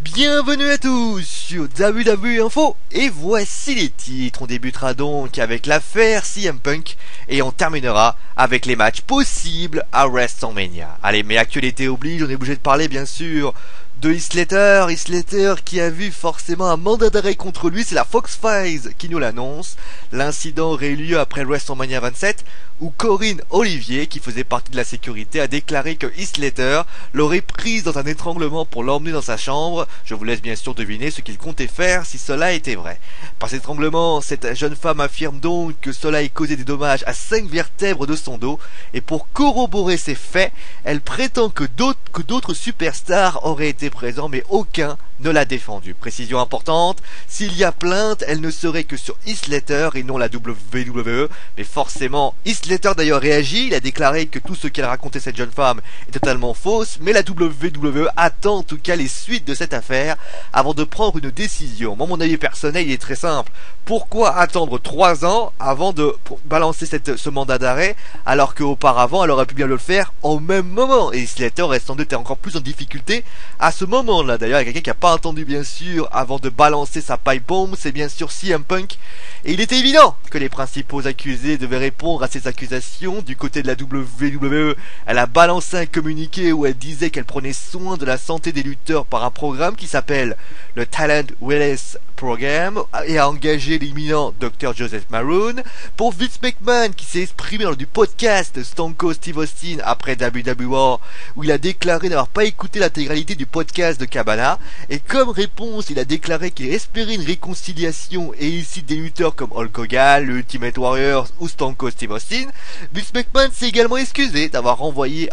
Bienvenue à tous sur WWE Info et voici les titres. On débutera donc avec l'affaire CM Punk et on terminera avec les matchs possibles à WrestleMania. Allez, mais actualité oblige, on est obligé de parler bien sûr de Heath Slater qui a vu forcément un mandat d'arrêt contre lui, c'est la Fox Files qui nous l'annonce. L'incident aurait eu lieu après WrestleMania 27 où Corinne Olivier, qui faisait partie de la sécurité, a déclaré que Heath Slater l'aurait prise dans un étranglement pour l'emmener dans sa chambre. Je vous laisse bien sûr deviner ce qu'il comptait faire si cela était vrai. Par cet étranglement, cette jeune femme affirme donc que cela ait causé des dommages à 5 vertèbres de son dos, et pour corroborer ces faits, elle prétend que d'autres superstars auraient été présents, mais aucun ne l'a défendu. Précision importante, s'il y a plainte, elle ne serait que sur Heath Slater et non la WWE, mais forcément, Heath Slater d'ailleurs réagit, il a déclaré que tout ce qu'elle racontait cette jeune femme est totalement fausse, mais la WWE attend en tout cas les suites de cette affaire avant de prendre une décision. Moi, mon avis personnel, il est très simple. Pourquoi attendre 3 ans avant de balancer ce mandat d'arrêt, alors qu'auparavant, elle aurait pu bien le faire au même moment, et Heath Slater reste sans doute encore plus en difficulté à ce moment-là. D'ailleurs, il y a quelqu'un qui n'a pas entendu bien sûr avant de balancer sa pipe bomb, c'est bien sûr CM Punk, et il était évident que les principaux accusés devaient répondre à ces accusations. Du côté de la WWE, elle a balancé un communiqué où elle disait qu'elle prenait soin de la santé des lutteurs par un programme qui s'appelle le Talent Wellness Program et a engagé l'imminent Dr. Joseph Maroon. Pour Vince McMahon, qui s'est exprimé lors du podcast Stone Cold Steve Austin après WWE, où il a déclaré n'avoir pas écouté l'intégralité du podcast de Cabana, et comme réponse il a déclaré qu'il espérait une réconciliation et il cite des lutteurs comme Hulk Hogan, le Ultimate Warrior ou Stone Cold Steve Austin. Vince McMahon s'est également excusé d'avoir renvoyé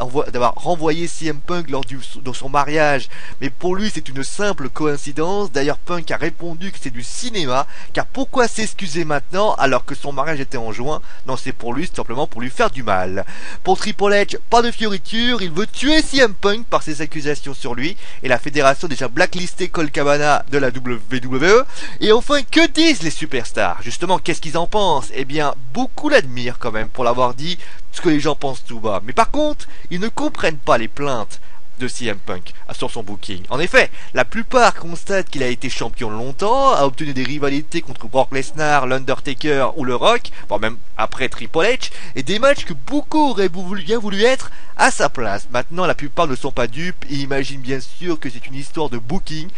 CM Punk lors de son mariage, mais pour lui c'est une simple coïncidence. D'ailleurs Punk a répondu que c'est du cinéma, car pourquoi s'excuser maintenant alors que son mariage était en juin? Non, c'est pour lui, c'est simplement pour lui faire du mal. Pour Triple H, pas de fioriture, il veut tuer CM Punk par ses accusations sur lui, et la fédération déjà blacklisté Colt Cabana de la WWE. Et enfin, que disent les superstars? Justement, qu'est-ce qu'ils en pensent? Eh bien, beaucoup l'admirent quand même pour l'avoir dit ce que les gens pensent tout bas. Mais par contre, ils ne comprennent pas les plaintes de CM Punk sur son booking. En effet, la plupart constatent qu'il a été champion longtemps, a obtenu des rivalités contre Brock Lesnar, l'Undertaker ou le Rock, bon, même après Triple H, et des matchs que beaucoup auraient bien voulu être à sa place. Maintenant, la plupart ne sont pas dupes et imaginent bien sûr que c'est une histoire de booking,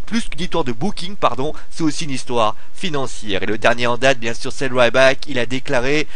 plus qu'une histoire de booking, pardon, c'est aussi une histoire financière. Et le dernier en date, bien sûr, c'est Ryback. Il a déclaré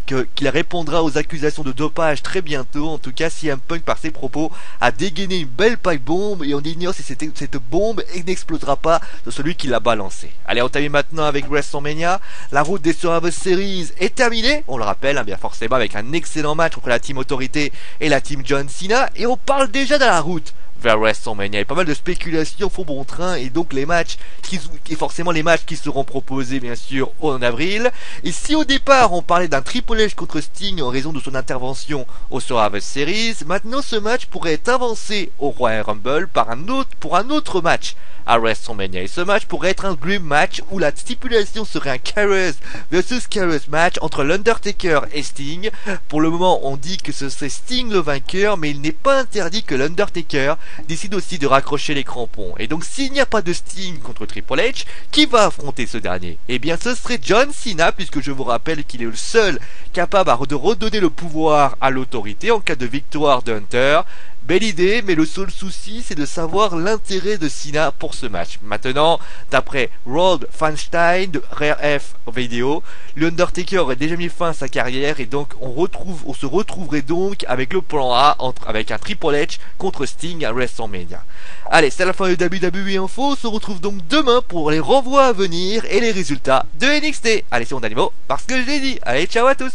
qu'il répondra aux accusations de dopage très bientôt. En tout cas, CM Punk, par ses propos, a dégainé une belle pipe bombe et on ignore si cette bombe n'explosera pas de celui qui l'a balancée. Allez, on termine maintenant avec WrestleMania. La route des Survivor Series est terminée, on le rappelle, bien forcément avec un excellent match entre la Team Autorité et la Team John Cena, et on parle déjà de la route vers WrestleMania. Il y a pas mal de spéculations font bon train, et donc les matchs qui seront proposés bien sûr en avril. Et si au départ on parlait d'un Triple H contre Sting en raison de son intervention au Survivor Series, maintenant ce match pourrait être avancé au Royal Rumble pour un autre match à WrestleMania. Et ce match pourrait être un Dream Match où la stipulation serait un Kairos versus Kairos match entre l'Undertaker et Sting. Pour le moment, on dit que ce serait Sting le vainqueur, mais il n'est pas interdit que l'Undertaker décide aussi de raccrocher les crampons. Et donc, s'il n'y a pas de Sting contre Triple H, qui va affronter ce dernier? Eh bien, ce serait John Cena, puisque je vous rappelle qu'il est le seul capable de redonner le pouvoir à l'autorité en cas de victoire de Hunter. Belle idée, mais le seul souci, c'est de savoir l'intérêt de Cena pour ce match. Maintenant, d'après Roald Feinstein de Rare F Video, l'Undertaker aurait déjà mis fin à sa carrière, et donc on se retrouverait donc avec le plan A, avec un Triple H contre Sting à WrestleMania. Allez, c'est la fin de WWE Info, on se retrouve donc demain pour les renvois à venir et les résultats de NXT. Allez, c'est mon animaux, parce que je l'ai dit. Allez, ciao à tous!